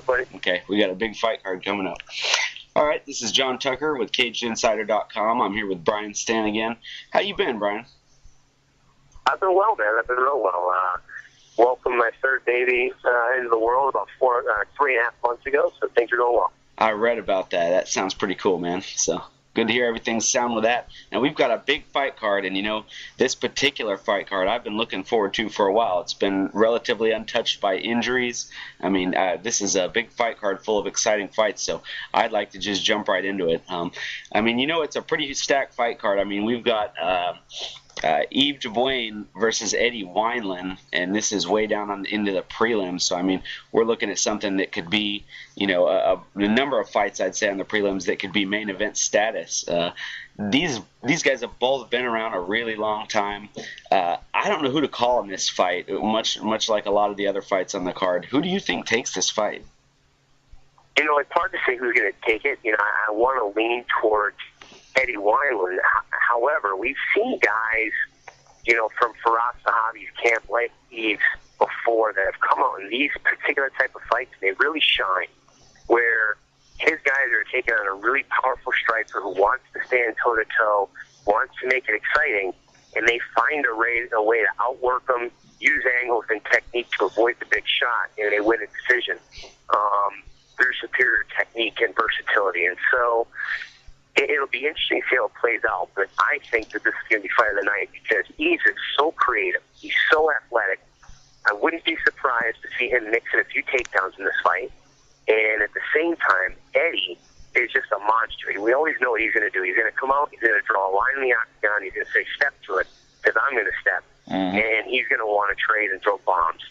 Buddy. Okay, we got a big fight card coming up. All right, this is John Tucker with CagedInsider.com. I'm here with Brian Stann again. How you been, Brian? I've been well, man. I've been real well. Welcomed my third baby into the world about 3.5 months ago, so things are going well. I read about that. That sounds pretty cool, man. So good to hear everything's sound with that. Now, we've got a big fight card, and, you know, this particular fight card I've been looking forward to for a while. It's been relatively untouched by injuries. I mean, this is a big fight card full of exciting fights, so I'd like to just jump right into it. I mean, you know, it's a pretty stacked fight card. I mean, we've got Yves Dubois versus Eddie Wineland, and this is way down into the prelims. So, I mean, we're looking at something that could be, you know, a number of fights, I'd say, on the prelims that could be main event status. These guys have both been around a really long time. I don't know who to call in this fight, much like a lot of the other fights on the card. Who do you think takes this fight? You know, it's hard to say who's going to take it. You know, I want to lean towards Eddie Wineland. However, we've seen guys, you know, from Firas Zahabi's camp like Yves before that have come out in these particular type of fights. They really shine, where his guys are taking on a really powerful striker who wants to stand toe-to-toe, wants to make it exciting, and they find a way to outwork them, use angles and technique to avoid the big shot, and they win a decision through superior technique and versatility. And so it'll be interesting to see how it plays out, but I think that this is going to be fight of the night because Yves is so creative. He's so athletic. I wouldn't be surprised to see him mix in a few takedowns in this fight. And at the same time, Eddie is just a monster. We always know what he's going to do. He's going to come out, he's going to draw a line in the octagon, he's going to say, step to it, because I'm going to step. And he's going to want to trade and throw bombs.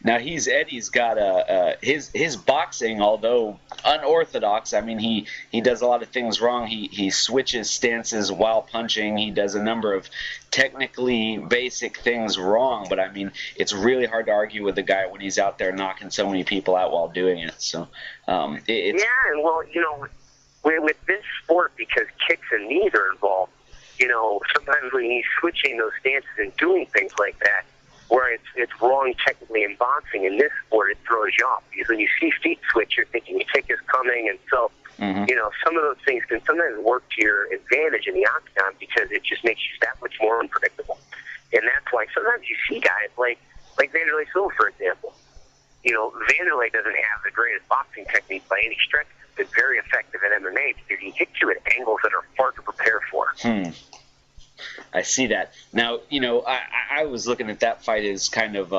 Now Eddie's got his boxing, although unorthodox. I mean, he does a lot of things wrong. He switches stances while punching. He does a number of technically basic things wrong. But I mean, it's really hard to argue with the guy when he's out there knocking so many people out while doing it. So it's yeah, and well, you know, with this sport, because kicks and knees are involved, you know, sometimes when he's switching those stances and doing things like that, where it's wrong technically in boxing, in this sport it throws you off. Because when you see feet switch, you're thinking your kick is coming, and so, you know, some of those things can sometimes work to your advantage in the octagon because it just makes you that much more unpredictable. And that's why sometimes you see guys like Vanderlei Silva, for example. You know, Vanderlei doesn't have the greatest boxing technique by any stretch, but very effective in MMA because he hits you at angles that are hard to prepare for. I see that. Now, you know, I was looking at that fight as kind of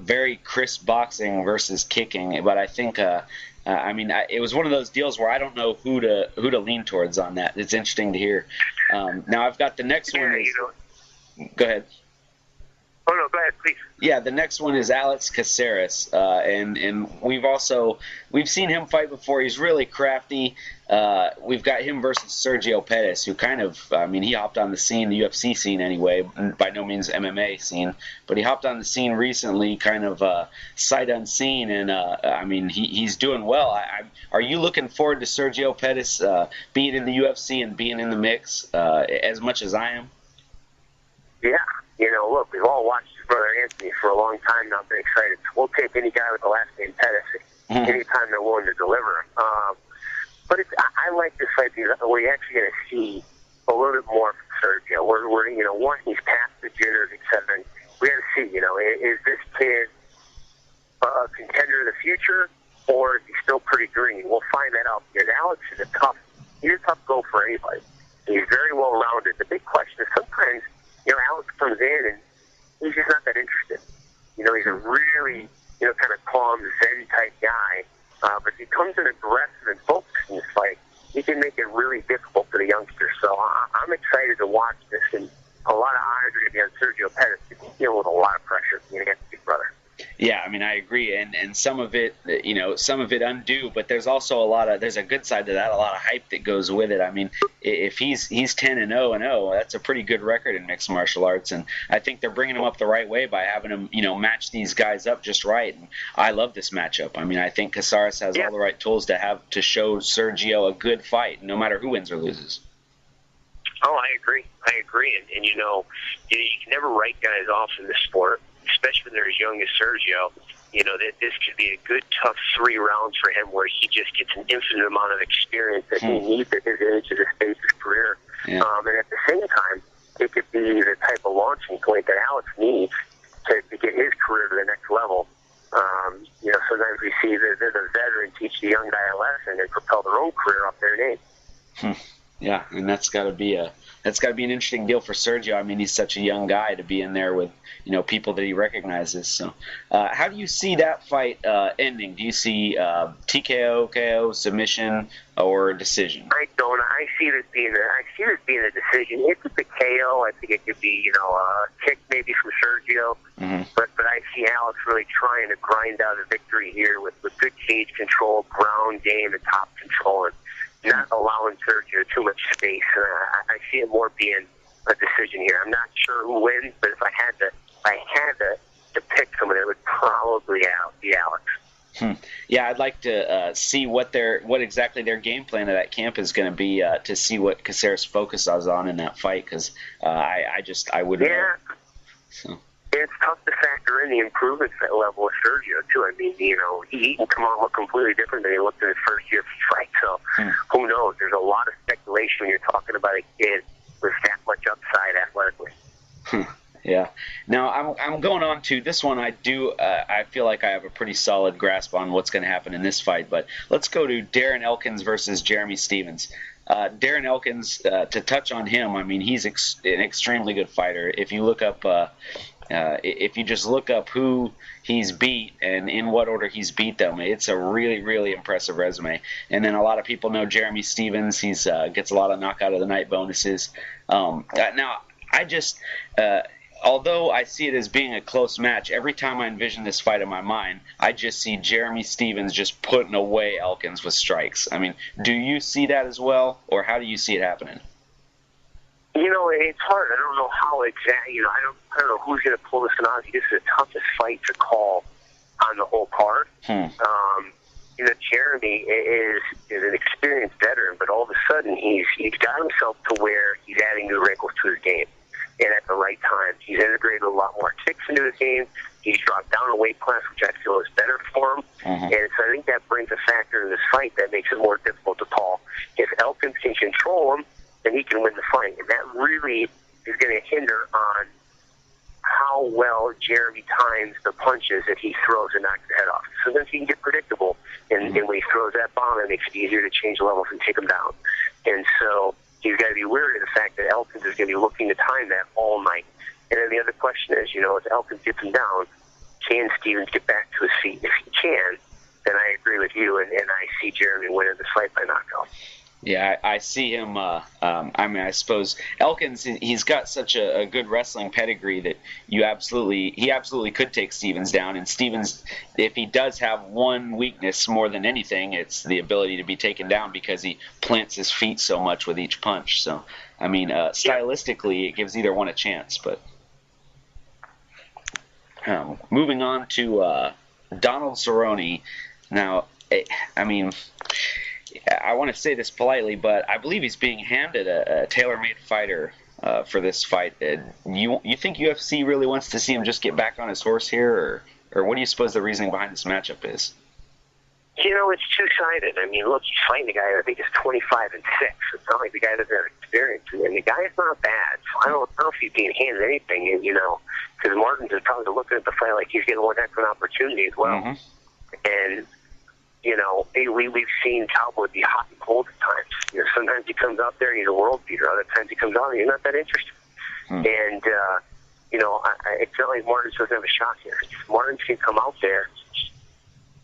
very crisp boxing versus kicking, but I think, I mean, it was one of those deals where I don't know who to lean towards on that. It's interesting to hear. Now, I've got the next one. Go ahead. Oh, no, go ahead, please. Yeah, the next one is Alex Caceres, and we've seen him fight before. He's really crafty. We've got him versus Sergio Pettis, who kind of, I mean, he hopped on the scene, the UFC scene anyway, by no means MMA scene, but he hopped on the scene recently, kind of sight unseen, and I mean, he's doing well. Are you looking forward to Sergio Pettis being in the UFC and being in the mix as much as I am? Yeah. You know, look, we've all watched his brother Anthony for a long time now, been excited. So we'll take any guy with the last name Pettis anytime they're willing to deliver. But I like this fight because we're actually going to see a little bit more from Sergio. We're you know, one, he's past the jitters, etc. We got to see, you know, is this kid a contender in the future, or is he still pretty green? We'll find that out because Alex is a tough go for anybody. He's very well rounded. The big question is sometimes, you know, Alex comes in and he's just not that interested. You know, he's a really, you know, kind of calm, zen type guy. But if he comes in aggressive and focused in this fight, he can make it really difficult for the youngsters. So I'm excited to watch this, and a lot of eyes are going to be on Sergio Pettis. He's dealing with a lot of pressure against his big brother. Yeah, I mean, I agree, and some of it, you know, some of it undue, but there's also there's a good side to that, a lot of hype that goes with it. I mean, if he's 10-0-0, that's a pretty good record in mixed martial arts, and I think they're bringing him up the right way by having him, you know, match these guys up just right. And I love this matchup. I mean, I think Caceres has all the right tools to show Sergio a good fight, no matter who wins or loses. Oh, I agree. And you know, you can never write guys off in this sport, especially when they're as young as Sergio. you know, that this could be a good, tough 3 rounds for him where he just gets an infinite amount of experience that he needs at his age at this stage of his career. Yeah. And at the same time, it could be the type of launching point that Alex needs to get his career to the next level. You know, sometimes we see that the veteran teach the young guy a lesson and propel their own career up their name. Yeah, and that's got to be an interesting deal for Sergio. I mean, he's such a young guy to be in there with, you know, people that he recognizes. So, how do you see that fight ending? Do you see TKO, KO, submission, or decision? I don't. I see this being a decision. If it's a KO, I think it could be, you know, a kick maybe from Sergio. Mm-hmm. But I see Alex really trying to grind out a victory here with good cage control, ground game, and top control, and not allowing Sergio too much space. I see it more being a decision here. I'm not sure who wins, but if I had to pick someone, it would probably be Alex. Yeah, I'd like to see what exactly their game plan of that camp is going to be to see what Caceres focuses on in that fight, because I wouldn't know. So. It's tough to factor in the improvement level of Sergio, too. I mean, you know, he can come out look completely different than he looked in his first year of fight. So, who knows? There's a lot of speculation when you're talking about a kid with that much upside athletically. Yeah. Now, I'm going on to this one. I feel like I have a pretty solid grasp on what's going to happen in this fight. But let's go to Darren Elkins versus Jeremy Stephens. Darren Elkins, to touch on him, I mean, he's an extremely good fighter. If you look up, if you just look up who he's beat and in what order he's beat them, it's a really, really impressive resume. And then a lot of people know Jeremy Stephens. He's gets a lot of knockout of the night bonuses. Now, I just, although I see it as being a close match, every time I envision this fight in my mind, I just see Jeremy Stephens just putting away Elkins with strikes. I mean, do you see that as well, or how do you see it happening? You know, it's hard. I don't know how exactly. You know, I don't know who's going to pull this one out. This is the toughest fight to call on the whole card. You know, Jeremy is an experienced veteran, but all of a sudden he's got himself to where he's adding new wrinkles to his game, and at the right time. He's integrated a lot more kicks into his game. He's dropped down a weight class, which I feel is better for him. And so I think that brings a factor in this fight that makes it more difficult to call. If Elkins can control him, then he can win the fight. And that really is going to hinder on how well Jeremy times the punches that he throws and knocks the head off. Sometimes he can get predictable, and when he throws that bomb, it makes it easier to change levels and take him down. And so he's got to be wary of the fact that Elkins is going to be looking to time that all night. And then the other question is, you know, if Elkins gets him down, can Stephens get back to his feet? If he can, then I agree with you, and I see Jeremy winning this fight by knockout. Yeah, I see him. I mean, I suppose Elkins, he's got such a good wrestling pedigree that he absolutely could take Stephens down. And Stephens, if he does have one weakness more than anything, it's the ability to be taken down because he plants his feet so much with each punch. So, I mean, stylistically, it gives either one a chance. But moving on to Donald Cerrone. Now, I mean, I want to say this politely, but I believe he's being handed a tailor-made fighter for this fight. You think UFC really wants to see him just get back on his horse here, or what do you suppose the reasoning behind this matchup is? You know, it's two-sided. I mean, look, he's fighting a guy that I think is 25-6. It's not like the guy doesn't have experience, and the guy is not bad. So I don't know if he's being handed anything, you know, because Martins is probably looking at the fight like he's getting one heck of an opportunity as well. And you know, we've seen Cowboy be hot and cold at times. You know, sometimes he comes out there and he's a world beater. Other times he comes out and he's not that interested. And, you know, it's not like Martins doesn't have a shot here. Martins can come out there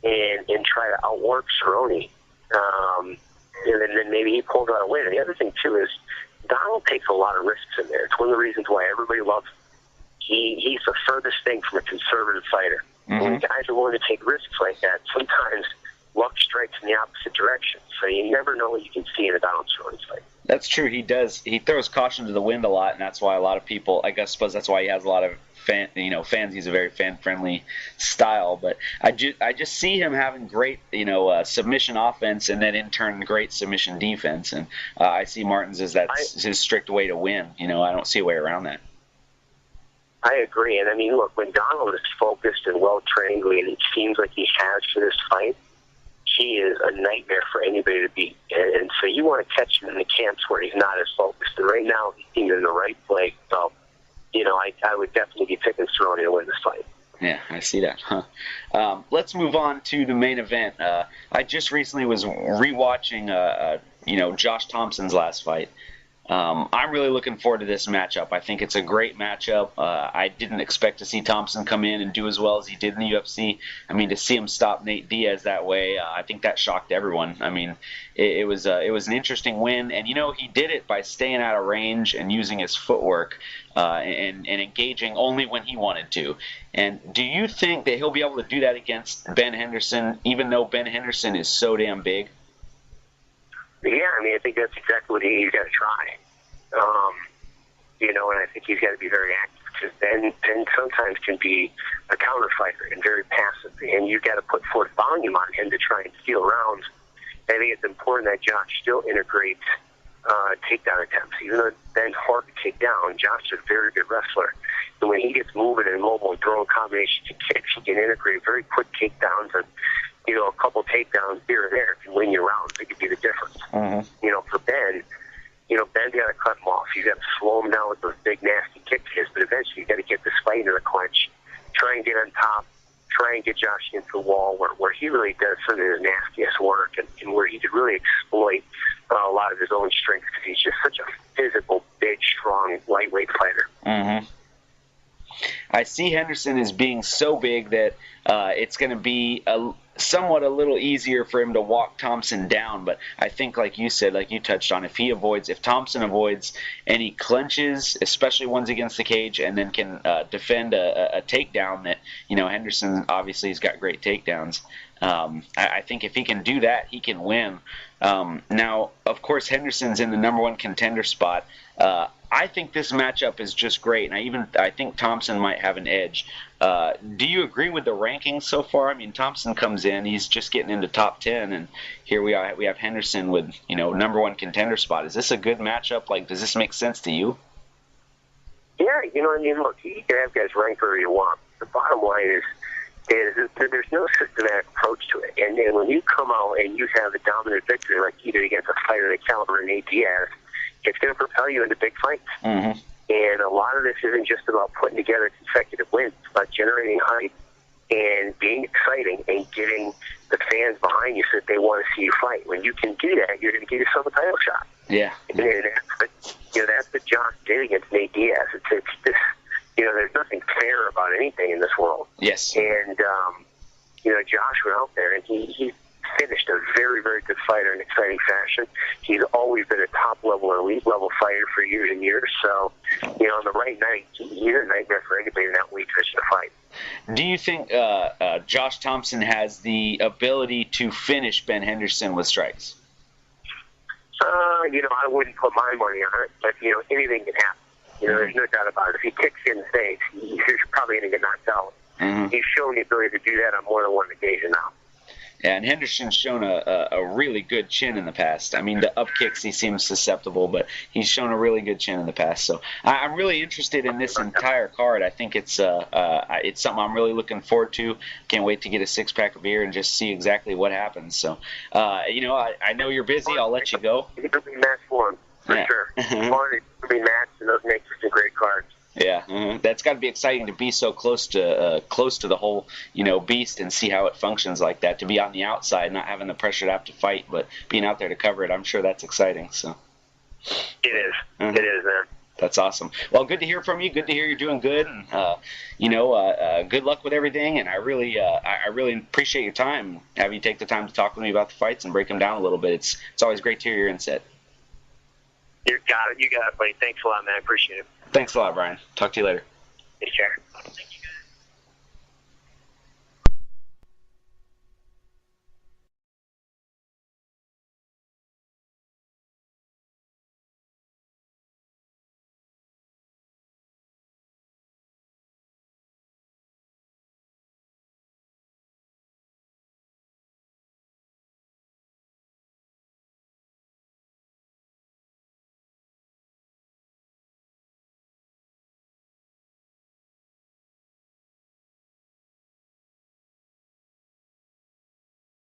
and try to outwork Cerrone. And then maybe he pulls out a win. And the other thing, too, is Donald takes a lot of risks in there. It's one of the reasons why everybody loves him. He's the furthest thing from a conservative fighter. When guys are willing to take risks like that, sometimes luck strikes in the opposite direction, so you never know what you can see in a Donald Cerrone fight. That's true. He does. He throws caution to the wind a lot, and that's why a lot of people. I suppose that's why he has a lot of fans. He's a very fan-friendly style, but I just see him having great, submission offense, and then in turn great submission defense. And I see Martins as that's his strict way to win. I don't see a way around that. I agree. And I mean, look, when Donald is focused and well-trained, and it seems like he has for this fight, he is a nightmare for anybody to beat. And so you want to catch him in the camps where he's not as focused. And right now, he's in the right place. So, I would definitely be picking Cerrone to win this fight. Yeah, I see that. Huh. Let's move on to the main event. I just recently was rewatching, Josh Thompson's last fight. I'm really looking forward to this matchup. I think it's a great matchup. I didn't expect to see Thompson come in and do as well as he did in the UFC. I mean, to see him stop Nate Diaz that way, I think that shocked everyone. I mean, it was an interesting win, and he did it by staying out of range and using his footwork and engaging only when he wanted to. And do you think that he'll be able to do that against Ben Henderson, even though Ben Henderson is so damn big? Yeah, I mean, I think that's exactly what he's got to try. And I think he's got to be very active, because Ben sometimes can be a counter fighter and very passive, and you've got to put forth volume on him to try and steal rounds. I think it's important that Josh still integrates takedown attempts. Even though Ben's hard to take down, Josh is a very good wrestler. And when he gets moving and mobile and throwing combinations of kicks, he can integrate very quick takedowns and a couple takedowns here and there can win your rounds. It could be the difference. Mm-hmm. For Ben, Ben's got to cut him off. You got to slow him down with those big, nasty kicks, but eventually you got to get this fight into the clinch. Try and get on top. Try and get Josh into the wall where he really does some of his nastiest work and where he could really exploit a lot of his own strengths, because he's just such a physical, big, strong, lightweight fighter. Mm-hmm. I see Henderson as being so big that it's going to be somewhat a little easier for him to walk Thompson down, but I think, like you said, like you touched on, if Thompson avoids any clinches, especially ones against the cage, and then can defend a takedown that, Henderson obviously has got great takedowns. I think if he can do that, he can win. Now, of course, Henderson's in the number one contender spot. I think this matchup is just great, and I think Thompson might have an edge. Do you agree with the rankings so far? I mean, Thompson comes in, he's just getting into top 10, and here we have Henderson with number one contender spot. Is this a good matchup? Like, does this make sense to you? Yeah, look, you can have guys rank wherever you want. The bottom line is there's no systematic approach to it. And then when you come out and you have a dominant victory like you did against a fighter of the caliber of Nate Diaz, it's going to propel you into big fights. Mm-hmm. And a lot of this isn't just about putting together consecutive wins. It's about generating hype and being exciting and getting the fans behind you so that they want to see you fight. When you can do that, you're going to give yourself a title shot. Yeah. And that's what Josh did against Nate Diaz. It's this, there's nothing fair about anything in this world. Yes. And, Josh went out there and he finished a very, very good fighter in exciting fashion. He's always been a top-level, elite-level fighter for years and years. So, on the right night, he's a nightmare for anybody in that weight division to fight. Do you think Josh Thompson has the ability to finish Ben Henderson with strikes? I wouldn't put my money on it, but, anything can happen. There's no doubt about it. If he kicks in the face, he's probably going to get knocked out. Mm-hmm. He's shown the ability to do that on more than one occasion now. And Henderson's shown a really good chin in the past. I mean, the up kicks, he seems susceptible, but he's shown a really good chin in the past. So I'm really interested in this entire card. I think it's something I'm really looking forward to. Can't wait to get a six-pack of beer and just see exactly what happens. So, I know you're busy. I'll let you go. It'll be match form, for sure. It'll be match, and those make for some great cards. Yeah, that's got to be exciting to be so close to the whole, beast and see how it functions like that. To be on the outside, not having the pressure to have to fight, but being out there to cover it, I'm sure that's exciting. So it is. It is, man. That's awesome. Well, good to hear from you. Good to hear you're doing good, and good luck with everything. And I really appreciate your time. Have you take the time to talk with me about the fights and break them down a little bit. It's always great to hear your insight. You got it, buddy. Thanks a lot, man. I appreciate it. Thanks a lot, Brian. Talk to you later. Take care.